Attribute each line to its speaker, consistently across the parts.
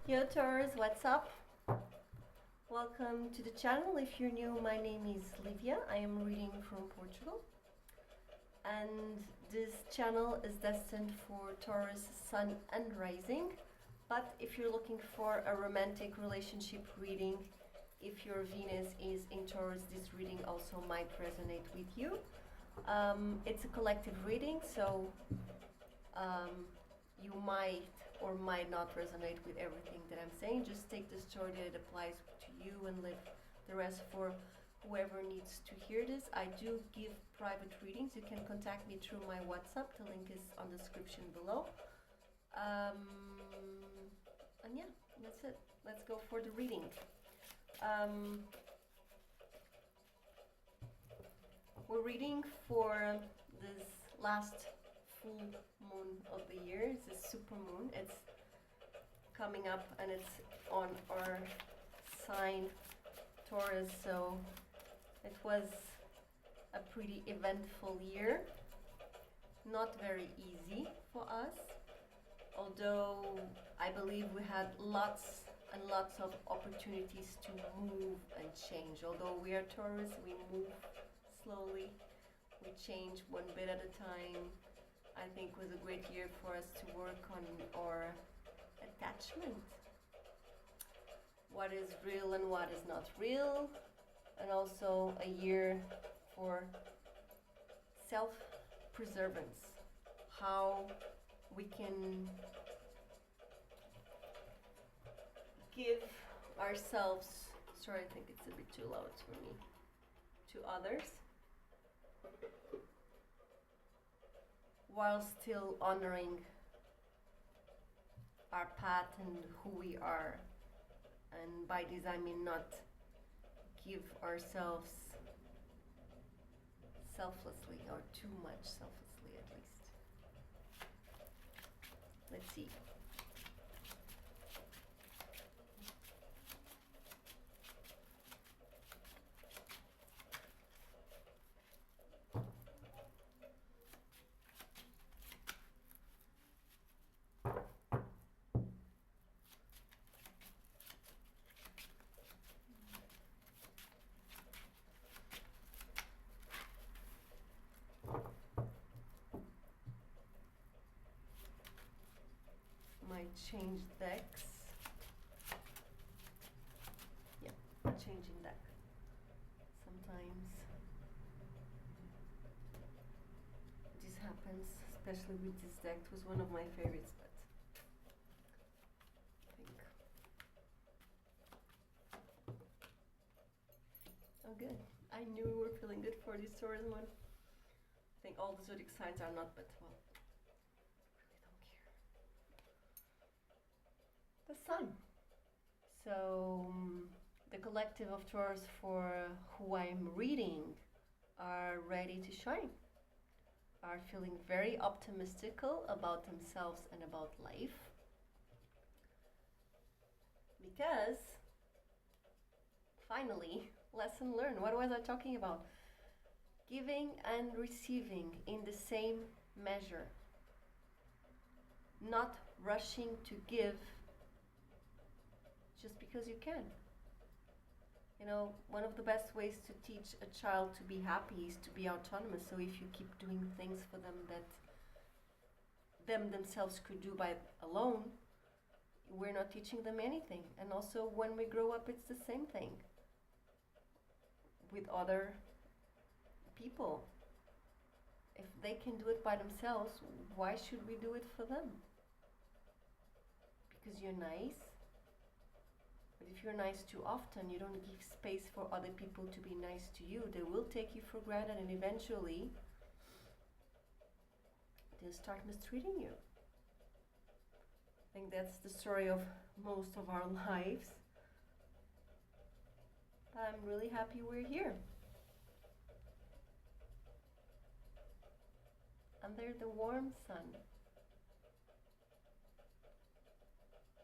Speaker 1: Yo Taurus, what's up? Welcome to the channel. If you're new, my name is Livia. I am reading from Portugal. And this channel is destined for Taurus Sun and Rising. But if you're looking for a romantic relationship reading, if your Venus is in Taurus, this reading also might resonate with you. It's a collective reading, so you might or might not resonate with everything that I'm saying. Just take the story that applies to you and leave the rest for whoever needs to hear this. I do give private readings. You can contact me through my WhatsApp. The link is on the description below. And yeah, that's it. Let's go for the reading. We're reading for this last full moon of the year. It's a super moon. It's coming up and it's on our sign Taurus, so it was a pretty eventful year. Not very easy for us, although I believe we had lots and lots of opportunities to move and change. Although we are Taurus, we move slowly, we change one bit at a time. I think it was a great year for us to work on our attachment. What is real and what is not real. And also a year for self-preservance. How we can give ourselves, sorry, I think it's a bit too loud for me, to others, while still honoring our path and who we are. And by this I mean not give ourselves selflessly, or too much selflessly at least. Let's see. Might change decks. Yeah, changing deck. Sometimes this happens, especially with this deck. It was one of my favorites, but I think. Oh, good. I knew we were feeling good for this Taurus month. I think all the zodiac signs are not, but well. The sun. So the collective of Taurus for who I'm reading are ready to shine, are feeling very optimistical about themselves and about life, because finally, lesson learned. What was I talking about? Giving and receiving in the same measure, not rushing to give just because you can. You know, one of the best ways to teach a child to be happy is to be autonomous. So if you keep doing things for them that them themselves could do by alone, we're not teaching them anything. And also when we grow up, it's the same thing with other people. If they can do it by themselves, why should we do it for them? Because you're nice. But if you're nice too often, you don't give space for other people to be nice to you. They will take you for granted, and eventually they'll start mistreating you. I think that's the story of most of our lives. But I'm really happy we're here. Under the warm sun.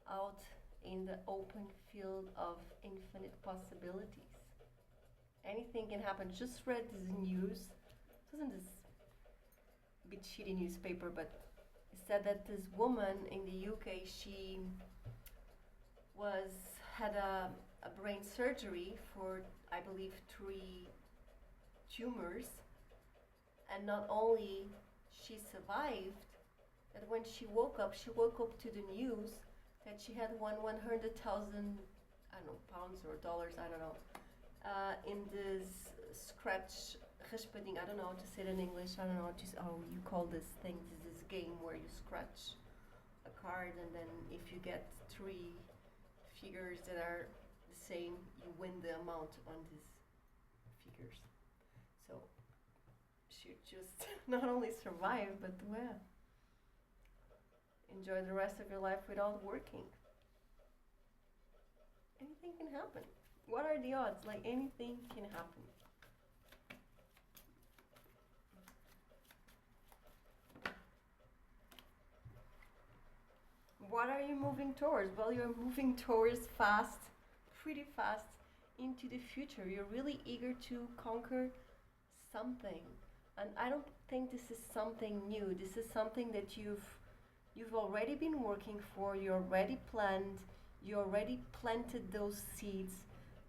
Speaker 1: Out in the open field of infinite possibilities. Anything can happen. Just read this news. It wasn't this bit shitty newspaper, but it said that this woman in the UK, she was had a brain surgery for, I believe, 3 tumors, and not only she survived, but when she woke up to the news that she had won 100,000, I don't know, pounds or dollars, I don't know, in this scratch raspadinho. I don't know how to say it in English. I don't know how you call this thing. This game where you scratch a card, and then if you get 3 figures that are the same, you win the amount on these figures. So she just not only survived, but well, enjoy the rest of your life without working. Anything can happen. What are the odds? Like, anything can happen. What are you moving towards? Well, you're moving towards pretty fast into the future. You're really eager to conquer something. And I don't think this is something new. This is something that you've already been working for, you already planned, you already planted those seeds,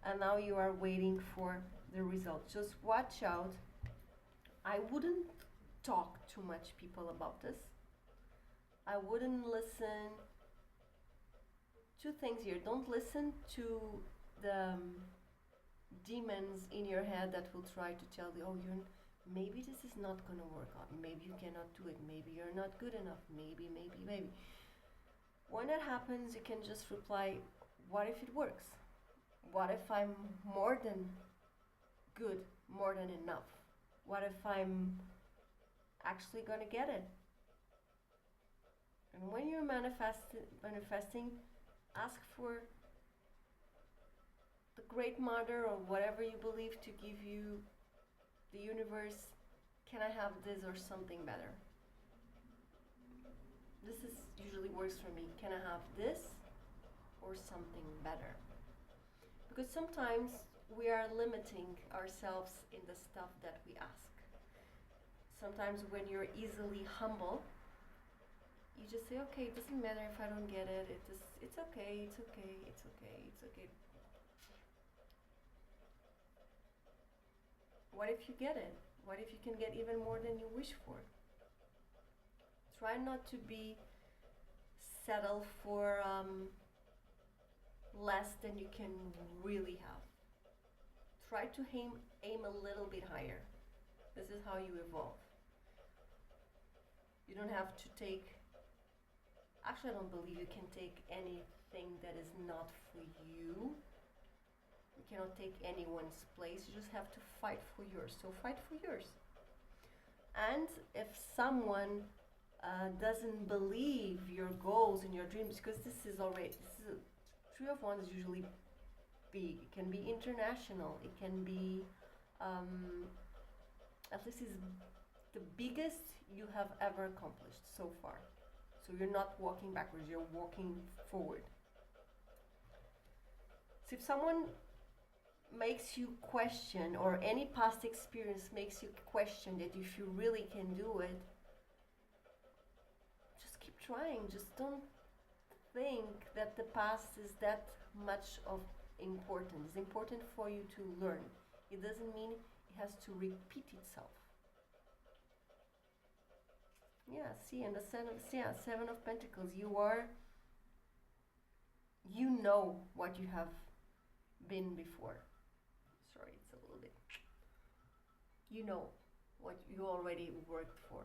Speaker 1: and now you are waiting for the results. Just watch out. I wouldn't talk too much people about this. I wouldn't listen. 2 things here. Don't listen to the demons in your head that will try to tell you, oh, maybe this is not going to work out. Maybe you cannot do it. Maybe you're not good enough. Maybe. When that happens, you can just reply, what if it works? What if I'm more than good, more than enough? What if I'm actually going to get it? And when you're manifesting, ask for the Great Mother or whatever you believe to give you, the universe, can I have this or something better? This is usually works for me. Can I have this or something better? Because sometimes we are limiting ourselves in the stuff that we ask. Sometimes when you're easily humble, you just say, okay, it doesn't matter if I don't get it. It's okay. What if you get it? What if you can get even more than you wish for? Try not to be settled for less than you can really have. Try to aim a little bit higher. This is how you evolve. You don't have to take, actually I don't believe you can take anything that is not for you. You cannot take anyone's place. You just have to fight for yours. So fight for yours. And if someone doesn't believe your goals and your dreams, because Three of Wands is usually big. It can be international. It can be, at least is the biggest you have ever accomplished so far. So you're not walking backwards, you're walking forward. So if someone makes you question, or any past experience makes you question that if you really can do it, just keep trying. Just don't think that the past is that much of importance. It's important for you to learn. It doesn't mean it has to repeat itself. Yeah, see, and the Seven of Pentacles, you know what you have been before. Sorry, it's a little bit. You know what you already worked for.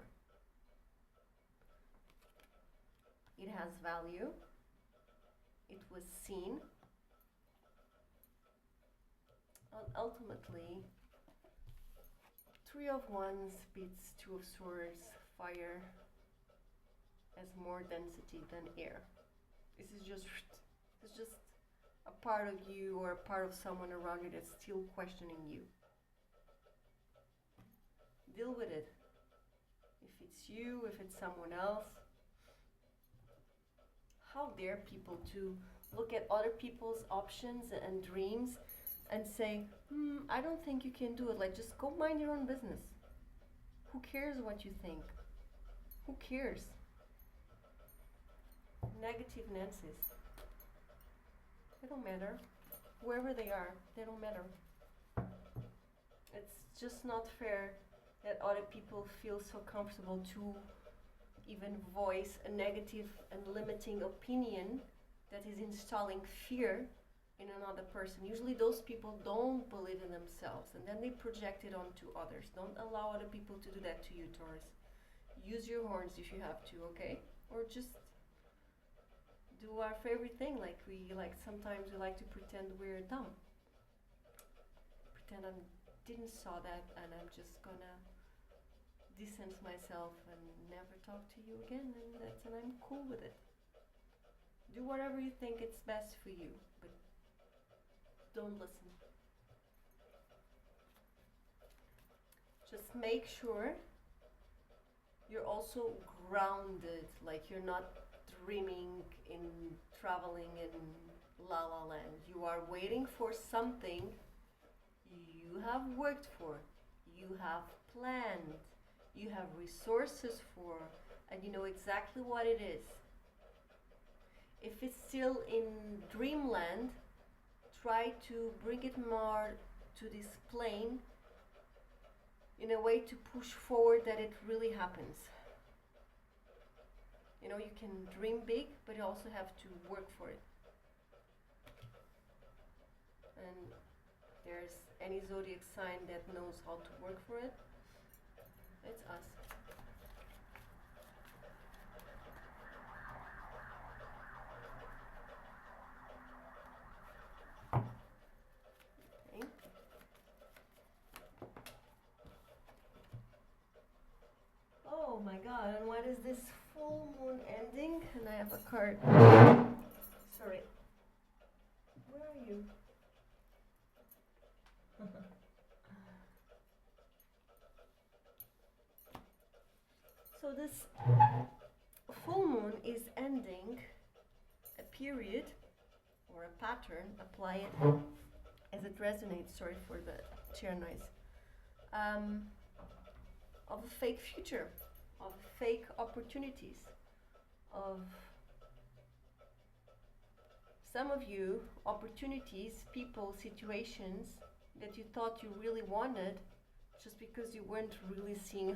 Speaker 1: It has value. It was seen. And ultimately, Three of Wands beats Two of Swords. Fire has more density than air. This is just a part of you or a part of someone around you that's still questioning you. Deal with it. If it's you, if it's someone else. How dare people to look at other people's options and dreams and say, I don't think you can do it. Like, just go mind your own business. Who cares what you think? Who cares? Negative Nancy's. They don't matter. Wherever they are, they don't matter. It's just not fair that other people feel so comfortable to even voice a negative and limiting opinion that is installing fear in another person. Usually those people don't believe in themselves and then they project it onto others. Don't allow other people to do that to you, Taurus. Use your horns if you have to, okay? Or just do our favorite thing, like sometimes we like to pretend we're dumb. Pretend I didn't saw that and I'm just gonna distance myself and never talk to you again, and I'm cool with it. Do whatever you think it's best for you, but don't listen. Just make sure you're also grounded, like you're not dreaming in traveling in La La Land. You are waiting for something you have worked for, you have planned, you have resources for, and you know exactly what it is. If it's still in dreamland, try to bring it more to this plane in a way to push forward that it really happens. You know, you can dream big, but you also have to work for it. And there's any zodiac sign that knows how to work for it, it's us. Okay. Oh my god, and what is this full moon ending? And I have a card. Sorry. Where are you? So this full moon is ending a period or a pattern, apply it as it resonates, sorry for the chair noise, of a fake future, of fake opportunities, of some of you, opportunities, people, situations that you thought you really wanted just because you weren't really seeing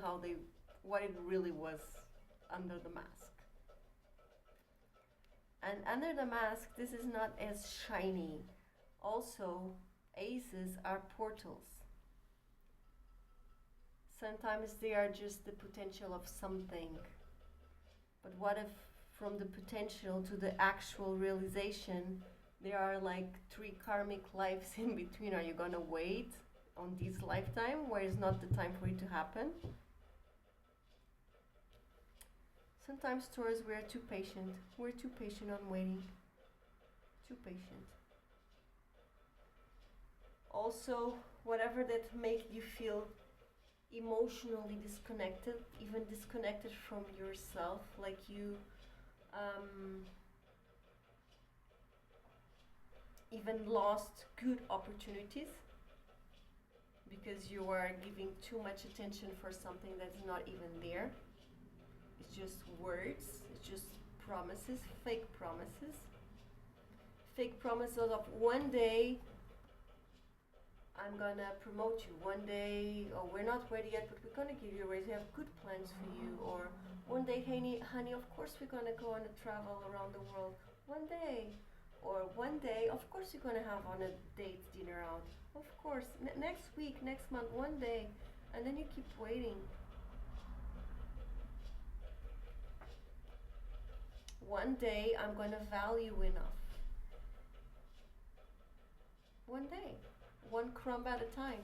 Speaker 1: what it really was under the mask. And under the mask, this is not as shiny. Also, aces are portals. Sometimes they are just the potential of something. But what if from the potential to the actual realization, there are like 3 karmic lives in between? Are you gonna wait on this lifetime where it's not the time for it to happen? Sometimes, Taurus, we're too patient. We're too patient on waiting. Too patient. Also, whatever that makes you feel emotionally disconnected, even disconnected from yourself, like you even lost good opportunities because you are giving too much attention for something that's not even there. It's just words, it's just promises, fake promises. Fake promises of one day I'm gonna promote you, one day, oh, we're not ready yet, but we're gonna give you a raise, we have good plans for you, or one day, honey, of course we're gonna go on a travel around the world, one day, or one day, of course you're gonna have on a date dinner out, of course, next week, next month, one day, and then you keep waiting. One day I'm gonna value enough. One day. One crumb at a time.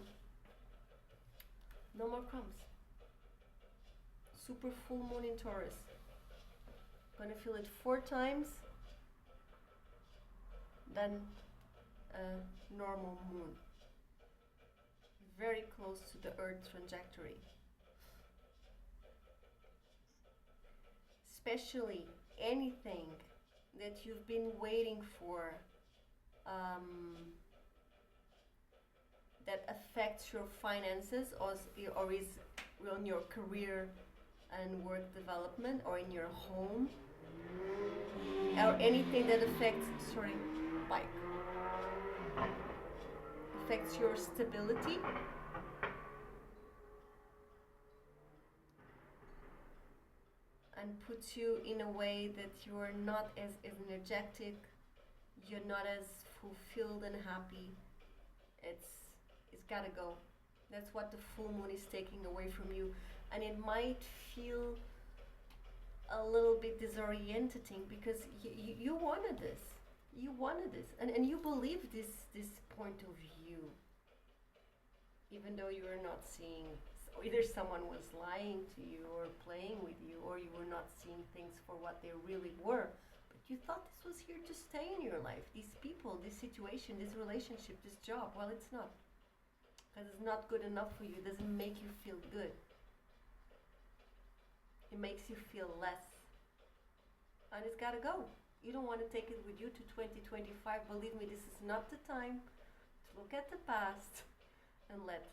Speaker 1: No more crumbs. Super full moon in Taurus. Gonna feel it 4 times than a normal moon. Very close to the Earth trajectory. Especially anything that you've been waiting for, that affects your finances or is on your career and work development or in your home, or anything that affects, sorry, spike. Affects your stability. And puts you in a way that you're not as energetic, you're not as fulfilled and happy. It's gotta go. That's what the full moon is taking away from you. And it might feel a little bit disorienting because you wanted this. You wanted this. And you believe this point of view. Even though you are not seeing, either someone was lying to you or playing with you, or you were not seeing things for what they really were. But you thought this was here to stay in your life. These people, this situation, this relationship, this job. Well, it's not. Because it's not good enough for you. It doesn't make you feel good. It makes you feel less. And it's gotta go. You don't want to take it with you to 2025. Believe me, this is not the time to look at the past and let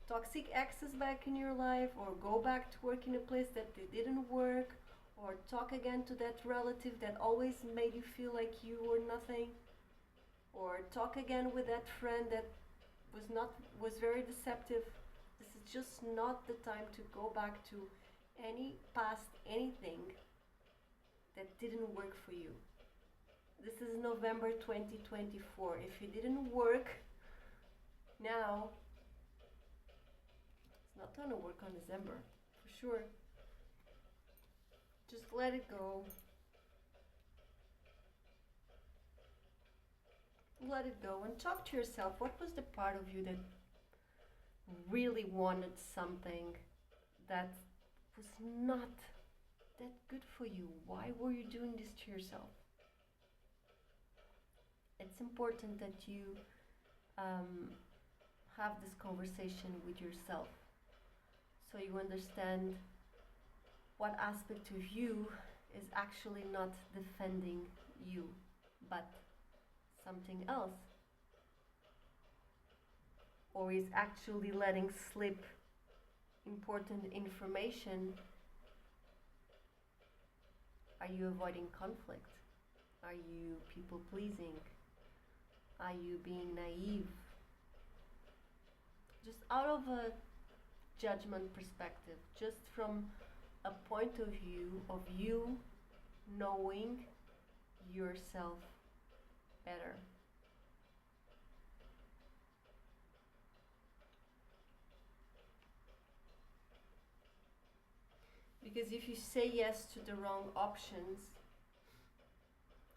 Speaker 1: toxic exes back in your life, or go back to work in a place that they didn't work, or talk again to that relative that always made you feel like you were nothing, or talk again with that friend that was very deceptive. This is just not the time to go back to any past anything that didn't work for you. This is November 2024. If it didn't work now, not gonna work on December, for sure. Just let it go. Let it go and talk to yourself. What was the part of you that really wanted something that was not that good for you? Why were you doing this to yourself? It's important that you have this conversation with yourself, so you understand what aspect of you is actually not defending you, but something else, or is actually letting slip important information. Are you avoiding conflict? Are you people pleasing? Are you being naive? Just out of a judgment perspective, just from a point of view of you knowing yourself better. Because if you say yes to the wrong options,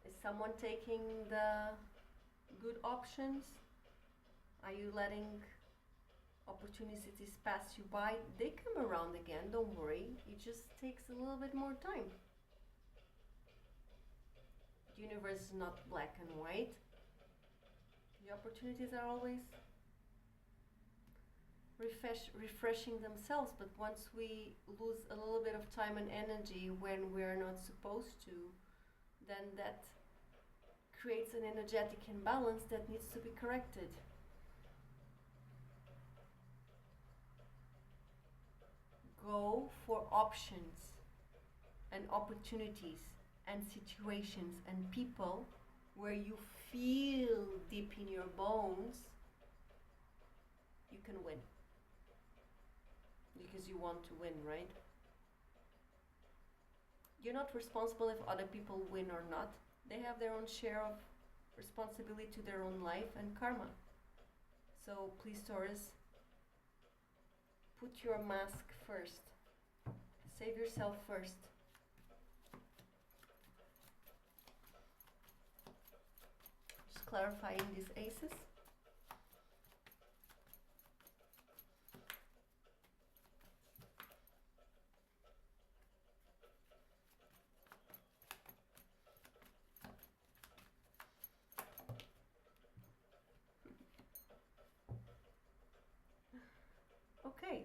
Speaker 1: is someone taking the good options? Are you letting opportunities pass you by? They come around again, don't worry. It just takes a little bit more time. The universe is not black and white. The opportunities are always refreshing themselves, but once we lose a little bit of time and energy when we're not supposed to, then that creates an energetic imbalance that needs to be corrected. Go for options and opportunities and situations and people where you feel deep in your bones you can win. Because you want to win, right? You're not responsible if other people win or not. They have their own share of responsibility to their own life and karma. So please, Taurus, put your mask first. Save yourself first. Just clarifying these aces. Okay,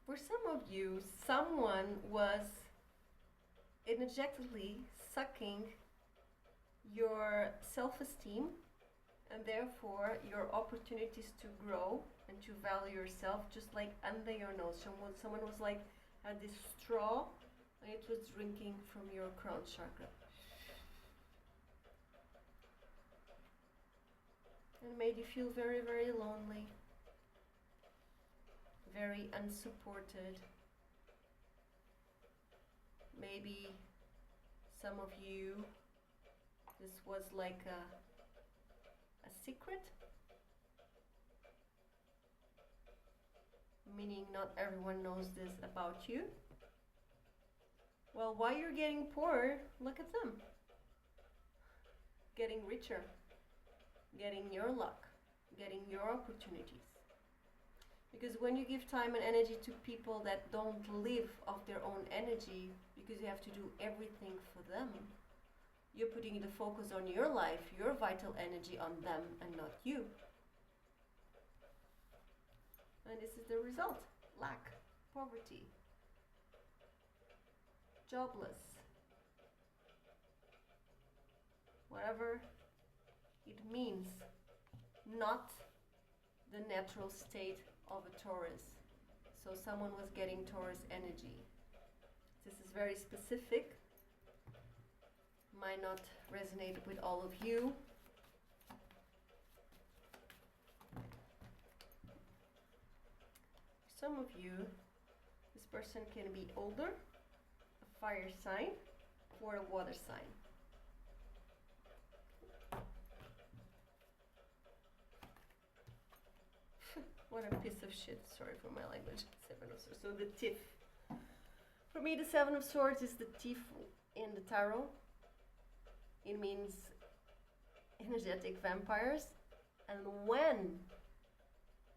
Speaker 1: for some of you, someone was energetically sucking your self-esteem and therefore your opportunities to grow and to value yourself, just like under your nose. Someone was like, had this straw and it was drinking from your crown chakra. and made you feel very, very lonely, very unsupported. Maybe some of you, this was like a secret, meaning not everyone knows this about you. Well, while you're getting poor, look at them. Getting richer, getting your luck, getting your opportunities. Because when you give time and energy to people that don't live off their own energy, because you have to do everything for them, you're putting the focus on your life, your vital energy on them and not you. And this is the result: lack, poverty, jobless, whatever it means, not the natural state of a Taurus. So someone was getting Taurus energy. This is very specific, might not resonate with all of you. Some of you, this person can be older, a fire sign, or a water sign. What a piece of shit, sorry for my language. Seven of Swords. So the thief. For me, the Seven of Swords is the thief in the tarot. It means energetic vampires. And when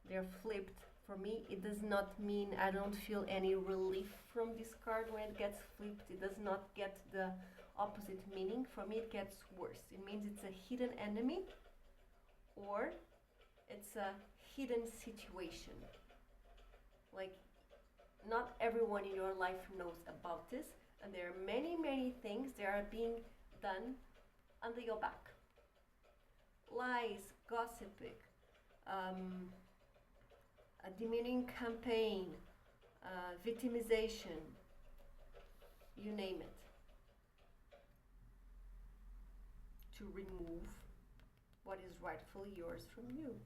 Speaker 1: they're flipped, for me, it does not mean I don't feel any relief from this card when it gets flipped. It does not get the opposite meaning. For me, it gets worse. It means it's a hidden enemy, or it's a hidden situation. Like, not everyone in your life knows about this, and there are many, many things that are being done under your back. Lies, gossiping, a demeaning campaign, victimization, you name it, to remove what is rightfully yours from you.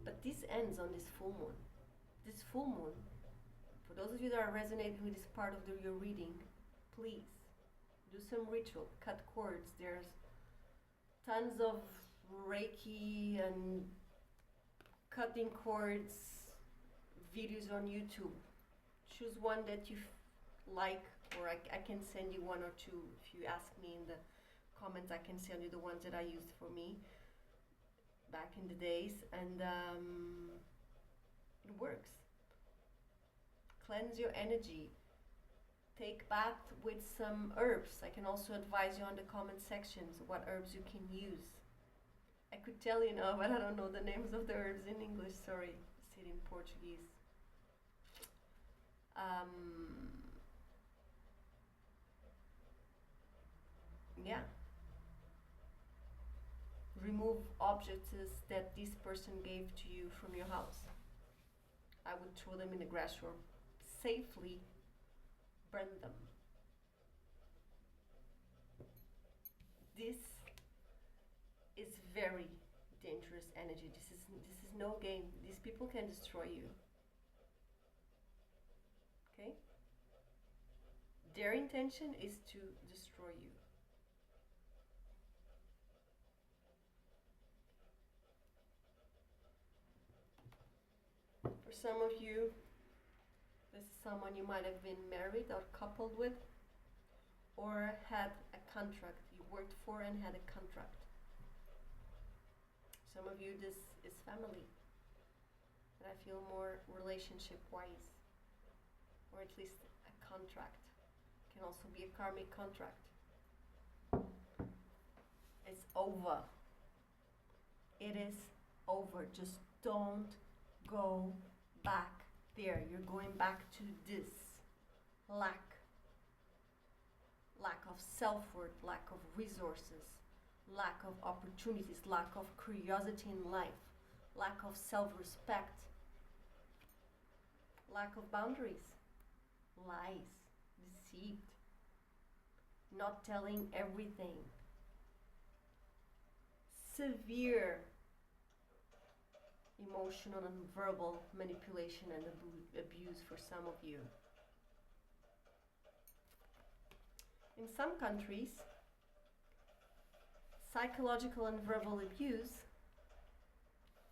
Speaker 1: But this ends on this full moon. This full moon, for those of you that are resonating with this part of your reading, please do some ritual, cut cords. There's tons of Reiki and cutting cords videos on YouTube. Choose one that you like, or I can send you one or two. If you ask me in the comments, I can send you the ones that I used for me back in the days, and it works. Cleanse your energy. Take bath with some herbs. I can also advise you on the comment sections what herbs you can use. I could tell you now, but I don't know the names of the herbs in English, sorry. I said in Portuguese. Yeah. Remove objects that this person gave to you from your house. I would throw them in the grass or safely burn them. This is very dangerous energy. This is no game. These people can destroy you. Okay? Their intention is to destroy you. For some of you, this is someone you might have been married or coupled with, or had a contract. You worked for and had a contract. Some of you, this is family. And I feel more relationship-wise, or at least a contract. It can also be a karmic contract. It's over. It is over. Just don't go back there. You're going back to this lack of self-worth, lack of resources, lack of opportunities, lack of curiosity in life, lack of self-respect, lack of boundaries, lies, deceit, not telling everything, severe emotional and verbal manipulation and abuse for some of you. In some countries, psychological and verbal abuse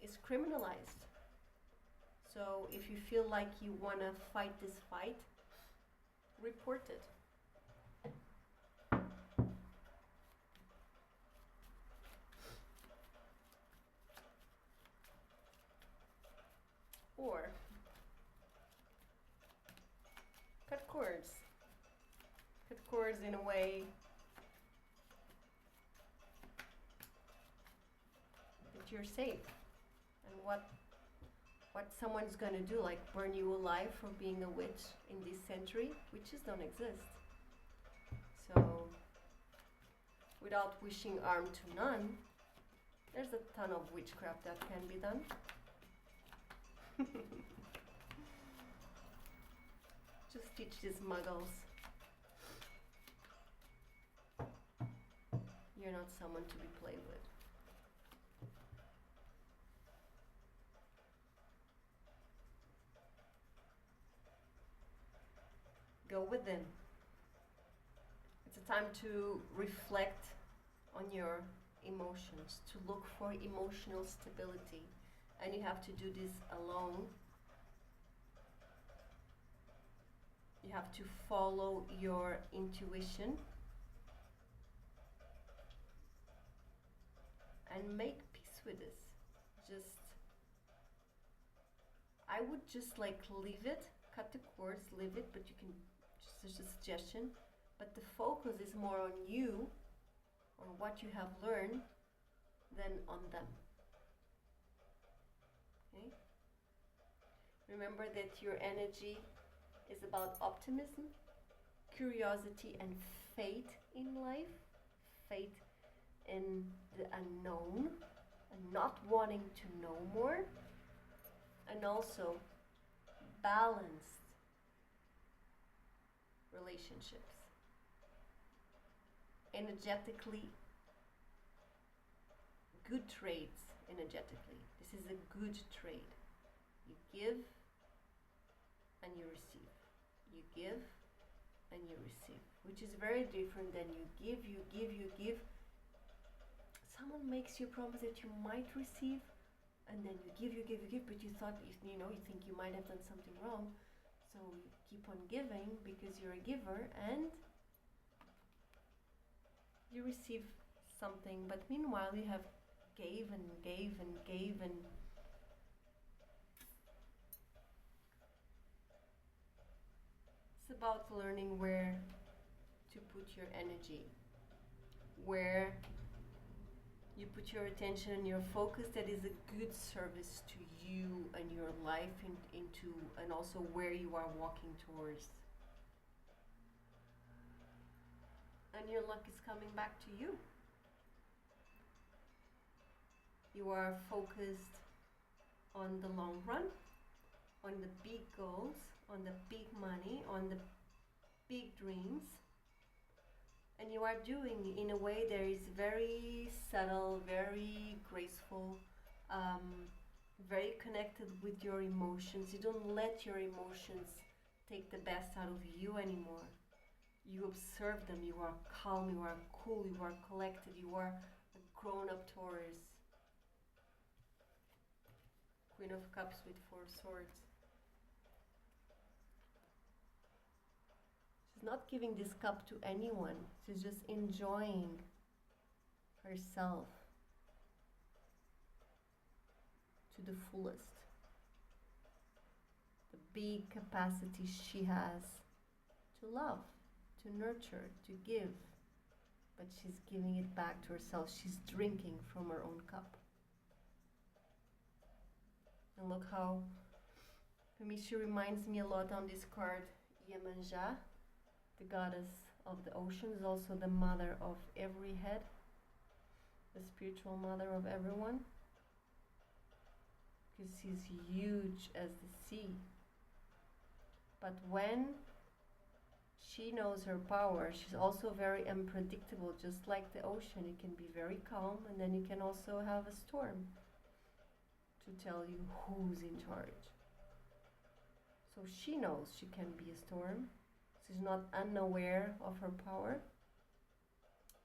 Speaker 1: is criminalized. So if you feel like you want to fight this fight, report it. Or cut cords. Cut cords in a way that you're safe. And what someone's gonna do, like burn you alive for being a witch in this century? Witches don't exist. So, without wishing harm to none, there's a ton of witchcraft that can be done. Just teach these muggles. You're not someone to be played with. Go within. It's a time to reflect on your emotions, to look for emotional stability. And you have to do this alone. You have to follow your intuition and make peace with this. I would just like leave it, cut the cords, leave it, but you can, just a suggestion, but the focus is more on you, on what you have learned, than on them. Okay? Remember that your energy is about optimism, curiosity, and faith in life, faith in the unknown, and not wanting to know more, and also balanced relationships. Energetically, good trades energetically. This is a good trade. You give and you receive. You give and you receive, which is very different than you give. Someone makes you a promise that you might receive, and then you give, but you thought, you think you might have done something wrong, so you keep on giving because you're a giver, and you receive something, but meanwhile you have gave and gave and gave, and it's about learning where to put your energy, where you put your attention and your focus that is a good service to you and your life, into, and also where you are walking towards. And your luck is coming back to you. You are focused on the long run, on the big goals, on the big money, on the big dreams. And you are doing in a way that is very subtle, very graceful, very connected with your emotions. You don't let your emotions take the best out of you anymore. You observe them, you are calm, you are cool, you are collected, you are a grown-up Taurus. Queen of Cups with 4 swords. She's not giving this cup to anyone. She's just enjoying herself to the fullest. The big capacity she has to love, to nurture, to give. But she's giving it back to herself. She's drinking from her own cup. And look how, for me, she reminds me a lot on this card, Yemanja, the goddess of the oceans, also the mother of every head, the spiritual mother of everyone, because she's huge as the sea. But when She knows her power. She's also very unpredictable, just like the ocean. You can be very calm, and then you can also have a storm to tell you who's in charge. So she knows she can be a storm. She's not unaware of her power.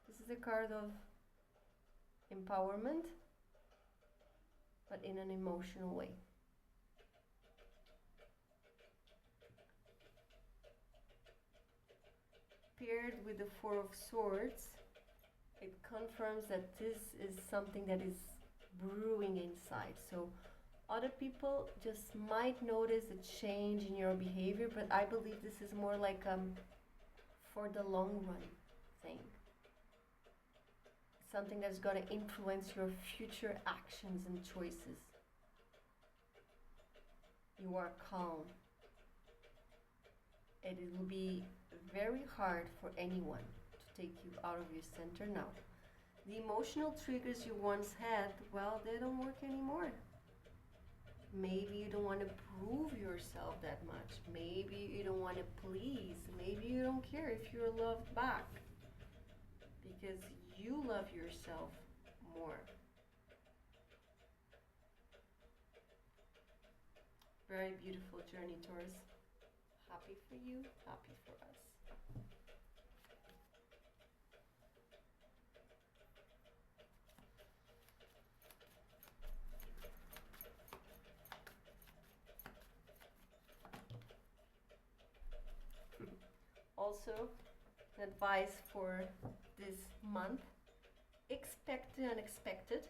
Speaker 1: This is a card of empowerment, but in an emotional way. Paired with the Four of Swords, it confirms that this is something that is brewing inside. So other people just might notice a change in your behavior, but I believe this is more like for the long run thing. Something that's going to influence your future actions and choices. You are calm. And it will be very hard for anyone to take you out of your center now. The emotional triggers you once had, well, they don't work anymore. Maybe you don't want to prove yourself that much. Maybe you don't want to please. Maybe you don't care if you're loved back. Because you love yourself more. Very beautiful journey, Taurus. Happy for you, happy for us. Also, advice for this month: expect the unexpected.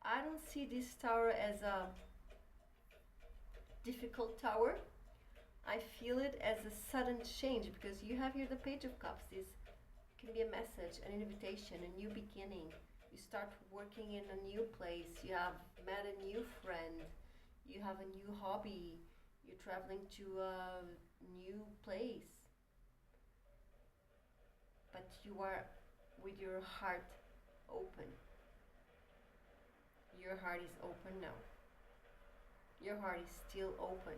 Speaker 1: I don't see this tower as a difficult tower. I feel it as a sudden change, because you have here the Page of Cups. This can be a message, an invitation, a new beginning. You start working in a new place. You have met a new friend. You have a new hobby. You're traveling to a new place. But you are with your heart open. Your heart is open now. Your heart is still open.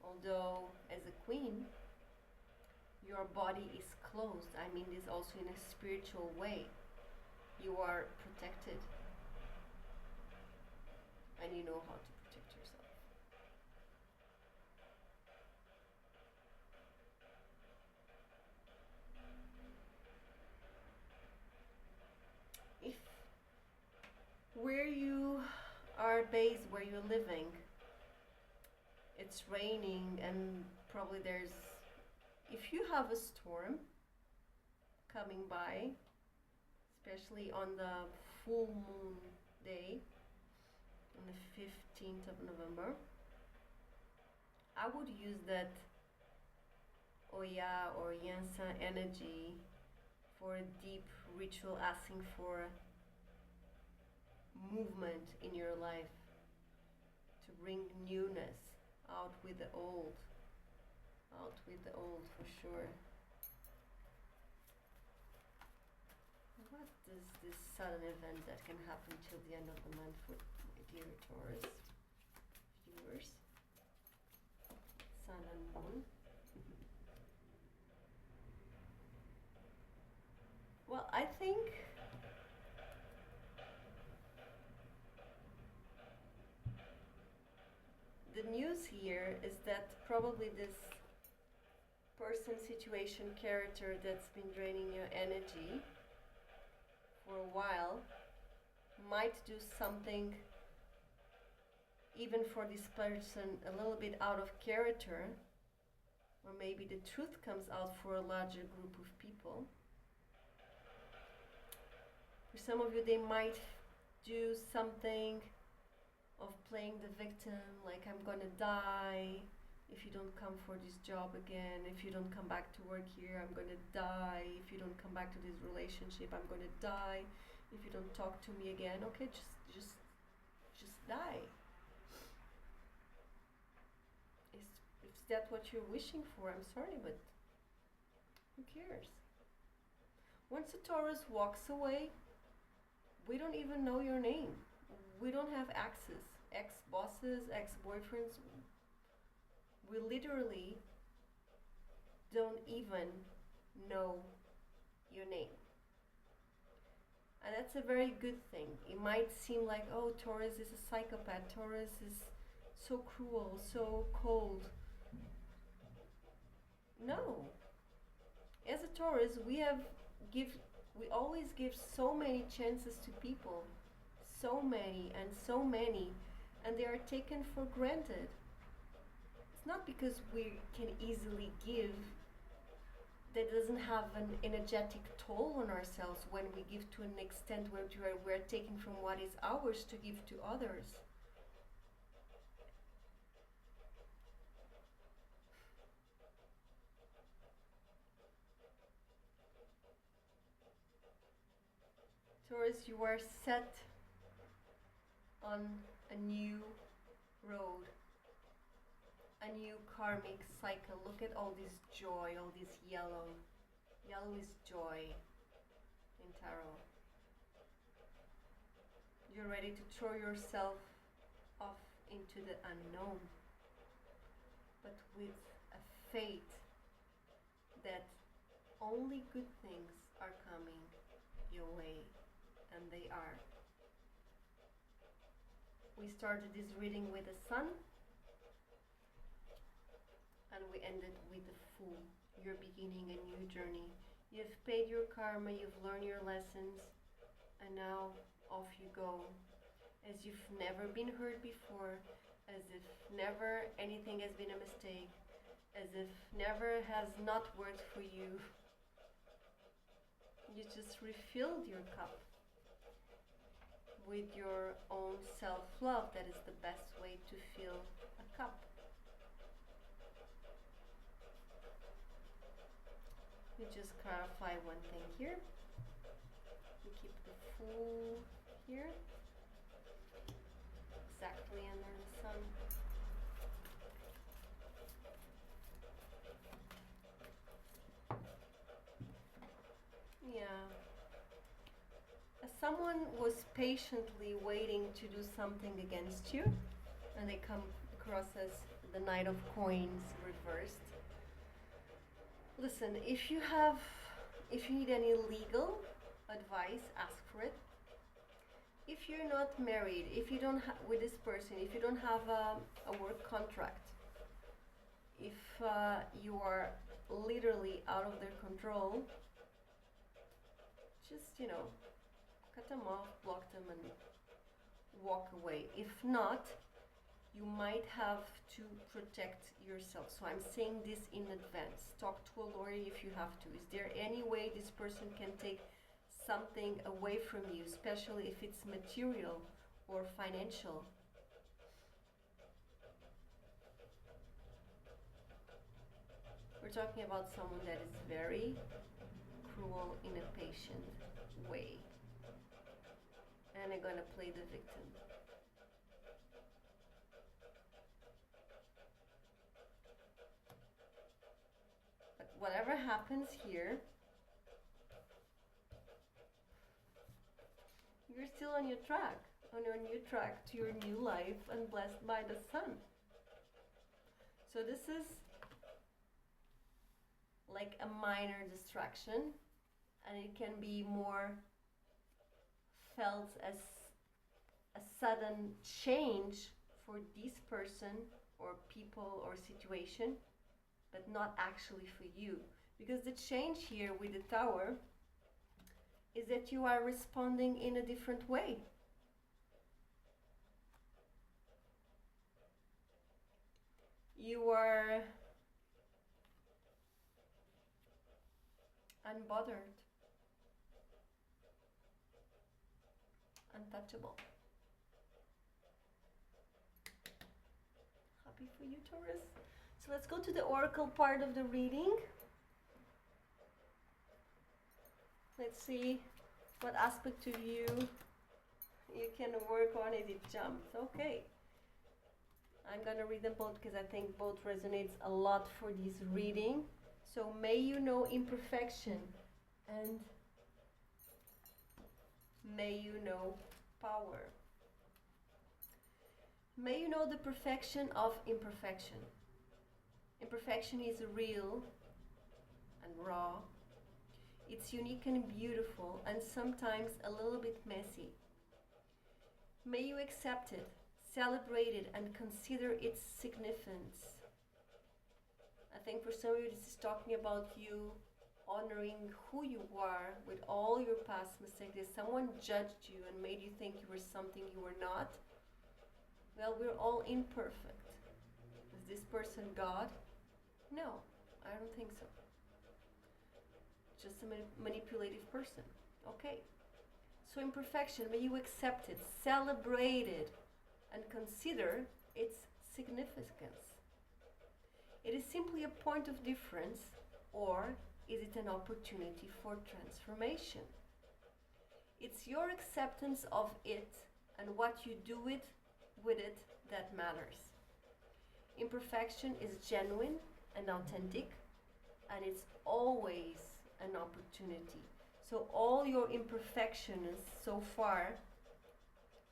Speaker 1: Although, as a queen, your body is closed. I mean this also in a spiritual way. You are protected. And you know how to protect yourself. If where you are based, where you're living, it's raining and probably if you have a storm coming by, especially on the full moon day, on the 15th of November, I would use that Oya or Yansa energy for a deep ritual, asking for movement in your life, to bring newness. Out with the old. Out with the old, for sure. What is this sudden event that can happen till the end of the month for my dear Taurus viewers? Sun and moon. Well, I think the news here is that probably this person, situation, character that's been draining your energy for a while might do something, even for this person, a little bit out of character, or maybe the truth comes out for a larger group of people. For some of you, they might do something of playing the victim, like I'm gonna die if you don't come for this job again, if you don't come back to work here, I'm gonna die, if you don't come back to this relationship, I'm gonna die, if you don't talk to me again, okay, just die. If that's what you're wishing for, I'm sorry, but who cares? Once a Taurus walks away, we don't even know your name. We don't have access, ex-bosses, ex-boyfriends. We literally don't even know your name. And that's a very good thing. It might seem like, oh, Taurus is a psychopath, Taurus is so cruel, so cold. No. As a Taurus, we always give so many chances to people. So many and so many, and they are taken for granted. It's not because we can easily give that doesn't have an energetic toll on ourselves when we give to an extent where we're taking from what is ours to give to others. Taurus, you are set on a new road, a new karmic cycle. Look at all this joy, all this yellow. Yellow is joy in tarot. You're ready to throw yourself off into the unknown, but with a faith that only good things are coming your way, and they are. We started this reading with the sun, and we ended with the Fool. You're beginning a new journey. You've paid your karma, you've learned your lessons, and now off you go. As you've never been hurt before, as if never anything has been a mistake, as if never has not worked for you. You just refilled your cup with your own self-love. That is the best way to fill a cup. We just clarify one thing here. We keep the Fool here, exactly under the sun. Yeah. As someone was patiently waiting to do something against you, and they come across as the Knight of Coins reversed. Listen, if you need any legal advice, ask for it. If you're not married, if you don't with this person, if you don't have a work contract, if you are literally out of their control, just cut them off, block them, and walk away. If not, you might have to protect yourself. So I'm saying this in advance. Talk to a lawyer if you have to. Is there any way this person can take something away from you, especially if it's material or financial? We're talking about someone that is very cruel in a patient way, and I'm gonna play the victim. But whatever happens here, you're still on your new track to your new life and blessed by the sun. So this is like a minor distraction, and it can be more felt as a sudden change for this person or people or situation, but not actually for you. Because the change here with the Tower is that you are responding in a different way. You are unbothered, untouchable. Happy for you, Taurus. So let's go to the oracle part of the reading. Let's see what aspect of you can work on. It jumped. Okay. I'm gonna read them both because I think both resonates a lot for this reading. So may you know imperfection, and may you know power. May you know the perfection of imperfection. Imperfection is real, and raw. It's unique and beautiful, and sometimes a little bit messy. May you accept it, celebrate it, and consider its significance. I think for some of you, this is talking about you honoring who you are with all your past mistakes. If someone judged you and made you think you were something you were not, well, we're all imperfect. Is this person God? No, I don't think so. Just a manipulative person. Okay. So imperfection, may you accept it, celebrate it, and consider its significance. It is simply a point of difference, or is it an opportunity for transformation? It's your acceptance of it and what you do with it that matters. Imperfection is genuine and authentic, and it's always an opportunity. So all your imperfections so far,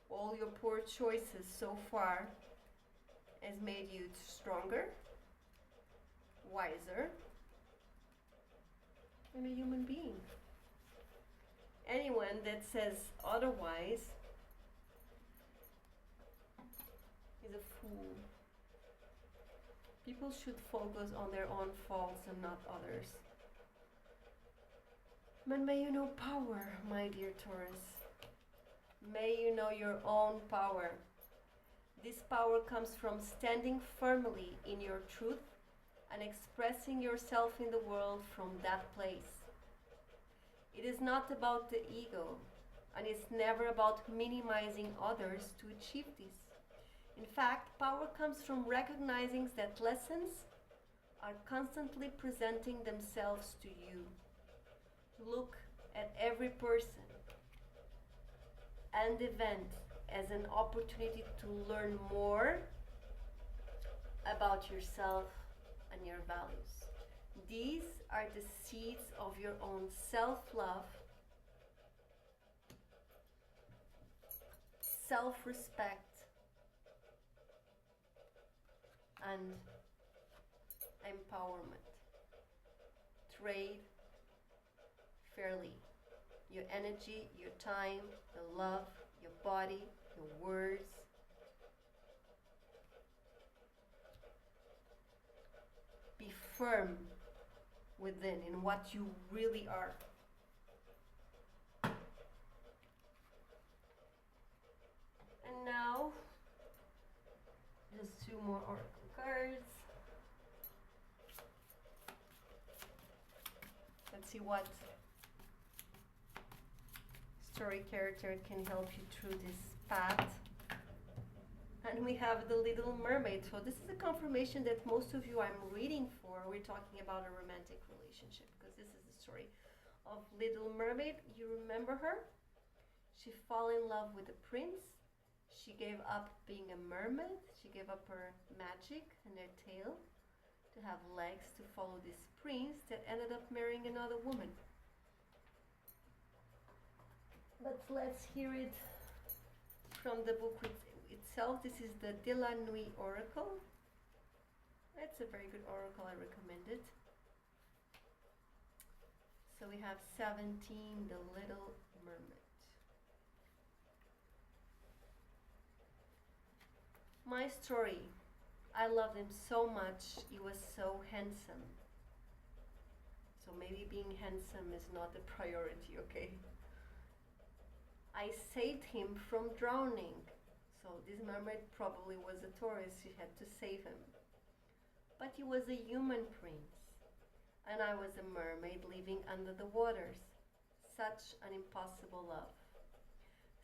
Speaker 1: all your poor choices so far, has made you stronger, wiser, and a human being. Anyone that says otherwise is a fool. People should focus on their own faults and not others. But may you know power, my dear Taurus. May you know your own power. This power comes from standing firmly in your truth and expressing yourself in the world from that place. It is not about the ego, and it's never about minimizing others to achieve this. In fact, power comes from recognizing that lessons are constantly presenting themselves to you. Look at every person and event as an opportunity to learn more about yourself and your values. These are the seeds of your own self-love, self-respect, and empowerment. Trade fairly. Your energy, your time, your love, your body, your words. Be firm within in what you really are. And now, just two more oracle cards. Let's see what story character can help you through this path. And we have the Little Mermaid. So this is a confirmation that most of you I'm reading for, we're talking about a romantic relationship, because this is the story of Little Mermaid. You remember her? She fell in love with a prince. She gave up being a mermaid. She gave up her magic and her tail to have legs to follow this prince that ended up marrying another woman. But let's hear it from the book itself. This is the De la Nuit Oracle. It's a very good oracle, I recommend it. So we have 17, the Little Mermaid. My story, I loved him so much, he was so handsome. So maybe being handsome is not a priority, okay? I saved him from drowning. So this mermaid probably was a Taurus, she had to save him. But he was a human prince, and I was a mermaid living under the waters. Such an impossible love.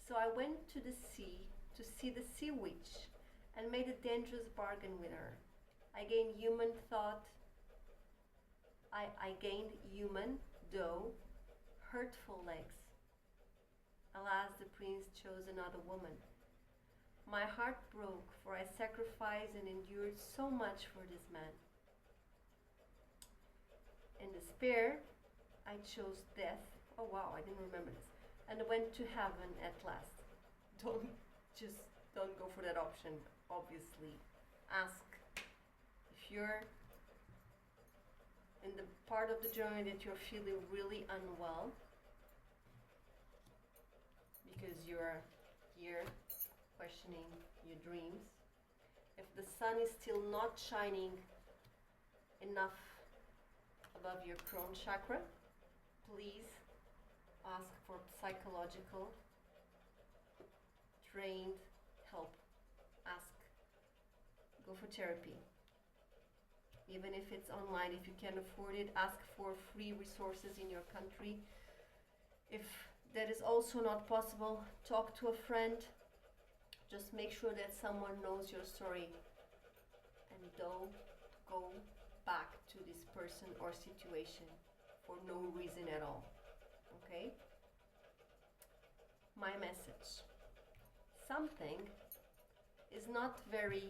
Speaker 1: So I went to the sea to see the sea witch and made a dangerous bargain with her. I gained human thought. I gained human, though hurtful legs. Alas, the prince chose another woman. My heart broke, for I sacrificed and endured so much for this man. In despair, I chose death. Oh wow, I didn't remember this. And went to heaven at last. Don't go for that option, obviously. Ask if you're in the part of the journey that you're feeling really unwell, because you're here questioning your dreams. If the sun is still not shining enough above your crown chakra, please ask for psychological trained help. Go for therapy. Even if it's online, if you can afford it, ask for free resources in your country. If that is also not possible, talk to a friend. Just make sure that someone knows your story, and don't go back to this person or situation for no reason at all. Okay? My message. Something is not very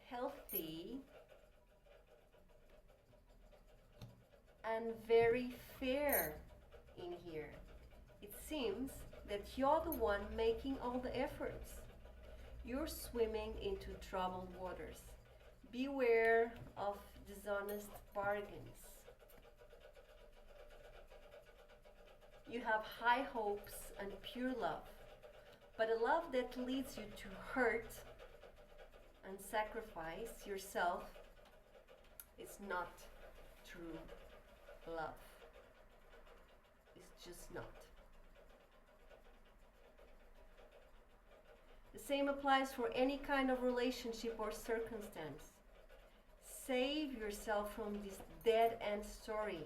Speaker 1: healthy and very fair in here. It seems that you're the one making all the efforts. You're swimming into troubled waters. Beware of dishonest bargains. You have high hopes and pure love, but a love that leads you to hurt and sacrifice yourself is not true love. It's just not. The same applies for any kind of relationship or circumstance. Save yourself from this dead end story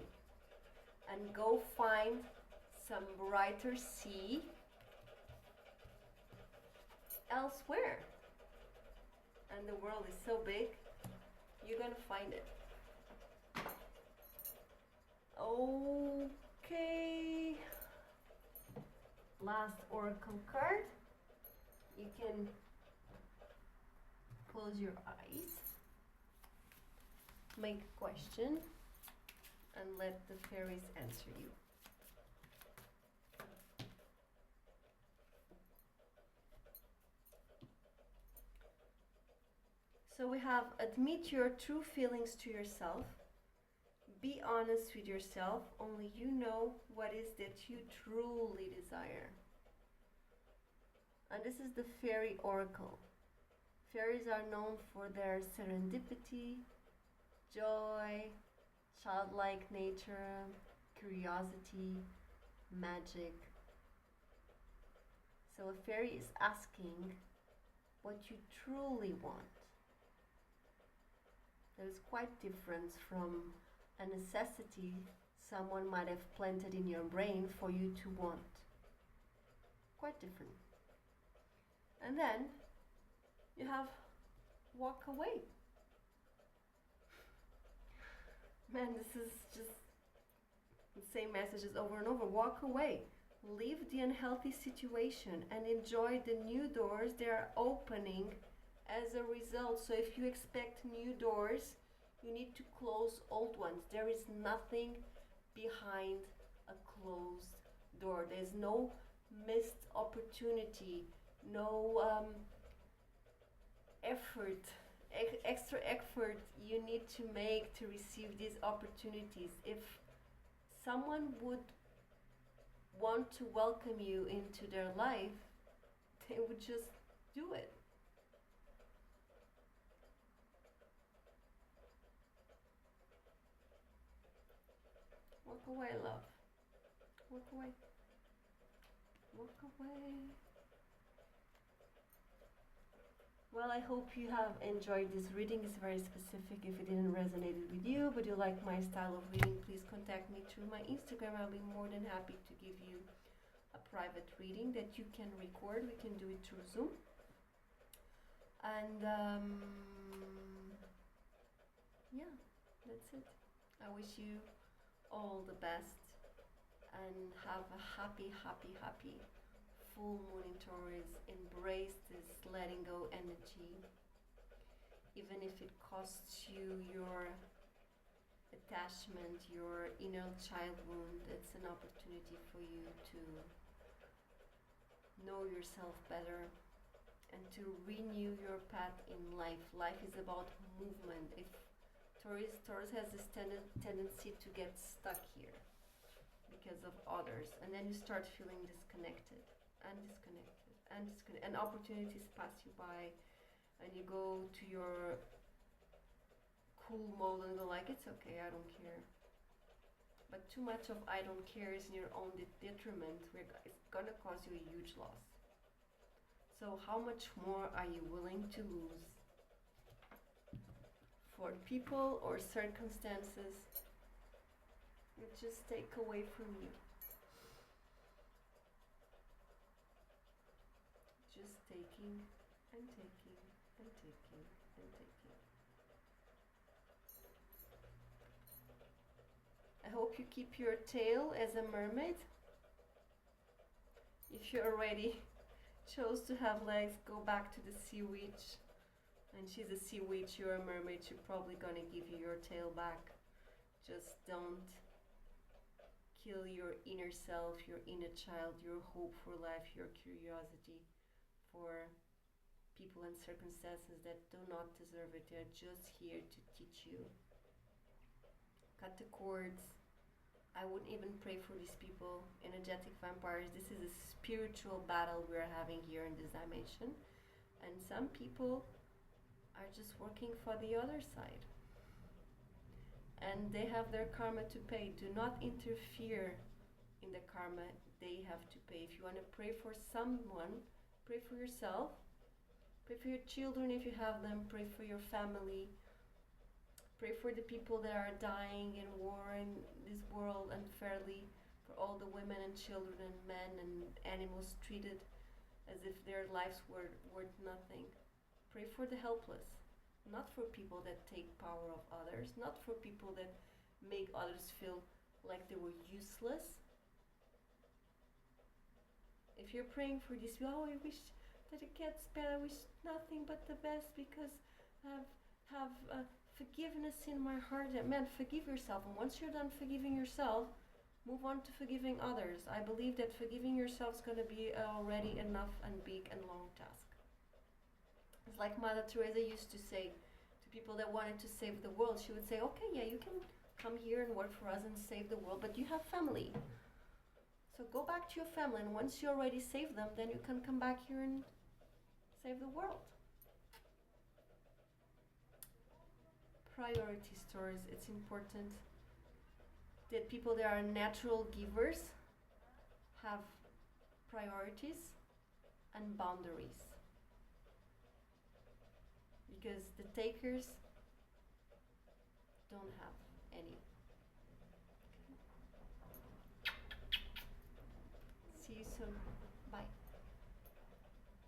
Speaker 1: and go find some brighter sea elsewhere. And the world is so big, you're gonna find it. Okay. Last oracle card. You can close your eyes, make a question, and let the fairies answer you. So we have admit your true feelings to yourself. Be honest with yourself. Only you know what is that you truly desire. And this is the fairy oracle. Fairies are known for their serendipity, joy, childlike nature, curiosity, magic. So a fairy is asking what you truly want. That is quite different from a necessity someone might have planted in your brain for you to want. Quite different. And then you have walk away. Man, this is just the same messages over and over. Walk away. Leave the unhealthy situation and enjoy the new doors they are opening as a result. So if you expect new doors, you need to close old ones. There is nothing behind a closed door. There's no missed opportunity, no extra effort you need to make to receive these opportunities. If someone would want to welcome you into their life, they would just do it. Walk away, love. Walk away. Walk away. Well, I hope you have enjoyed this reading. It's very specific. If it didn't resonate with you, but you like my style of reading, please contact me through my Instagram. I'll be more than happy to give you a private reading that you can record. We can do it through Zoom. And yeah, that's it. I wish you all the best and have a happy full moon in Taurus. Embrace this letting go energy, even if it costs you your attachment, your inner child wound. It's an opportunity for you to know yourself better and to renew your path in life. Life is about movement. If Taurus has this tendency to get stuck here because of others, and then you start feeling disconnected and disconnected and disconnected, and opportunities pass you by, and you go to your cool mode and go like, it's okay, I don't care. But too much of I don't care is in your own detriment. It's gonna cause you a huge loss. So how much more are you willing to lose for people or circumstances that just take away from you? Just taking and taking and taking and taking. I hope you keep your tail as a mermaid. If you already chose to have legs, go back to the sea witch. And she's a sea witch, you're a mermaid, she's probably gonna give you your tail back. Just don't kill your inner self, your inner child, your hope for life, your curiosity for people and circumstances that do not deserve it. They're just here to teach you. Cut the cords. I wouldn't even pray for these people. Energetic vampires, this is a spiritual battle we're having here in this dimension. And some people are just working for the other side. And they have their karma to pay. Do not interfere in the karma they have to pay. If you want to pray for someone, pray for yourself. Pray for your children if you have them. Pray for your family. Pray for the people that are dying in war in this world unfairly. For all the women and children and men and animals treated as if their lives were worth nothing. Pray for the helpless. Not for people that take power of others, not for people that make others feel like they were useless. If you're praying for this, oh, I wish that it gets better, I wish nothing but the best because I have forgiveness in my heart. Man, forgive yourself, and once you're done forgiving yourself, move on to forgiving others. I believe that forgiving yourself is going to be already enough and big and long task. It's like Mother Teresa used to say to people that wanted to save the world. She would say, okay, yeah, you can come here and work for us and save the world, but you have family. So go back to your family, and once you already saved them, then you can come back here and save the world. Priority stories, it's important that people that are natural givers have priorities and boundaries. Because the takers don't have any. Okay. See you soon. Bye.